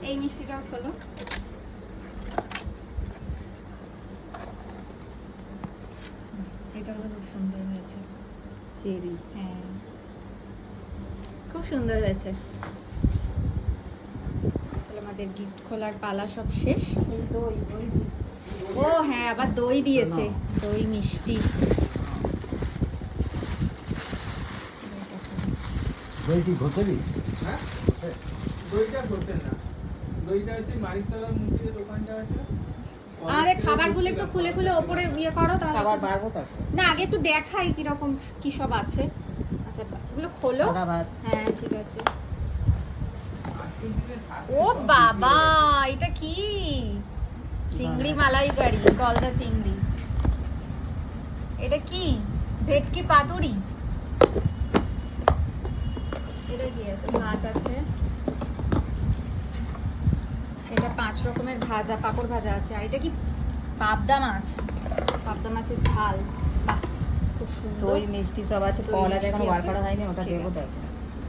এই মিষ্টিটাও খোলো। এটাও খুব সুন্দর হয়েছে, চেরি। হ্যাঁ খুব সুন্দর হয়েছে। আমাদের গিফট খোলার পালা সব শেষ। ও হ্যাঁ, আবার দই দিয়েছে, দই মিষ্টি। দই কি ঘষেবি? হ্যাঁ, দইটা ঘষেন না, দইটা হচ্ছে মানিকতলার মুচির দোকানটা আছে। আরে খাবারগুলো একটু খুলে খুলে ওপরে ইয়ে করো, তাহলে খাবার বাড়বো তারপর। না আগে একটু দেখাই কিরকম কি সব আছে। আচ্ছা এগুলো খোলো। সাদা ভাত। হ্যাঁ ঠিক আছে। ও বাবা, এটা কি? চিংড়ি মালাইকারি, গলদা চিংড়ি। এটা কি? ভেটকি পাতুরি। এটা কি আছে? ভাত আছে। এটা 5 রকমের ভাজা, পাপড় ভাজা আছে। আর এটা কি? পাবদা মাছ, পাবদা মাছের ঝাল। বাহ খুব সুন্দর। দই মিষ্টি সব আছে, দই ফল আছে, মিষ্টি এখনো বার আছে। করা হয়নি, ওটা ঠিক দেবো আছে। তো।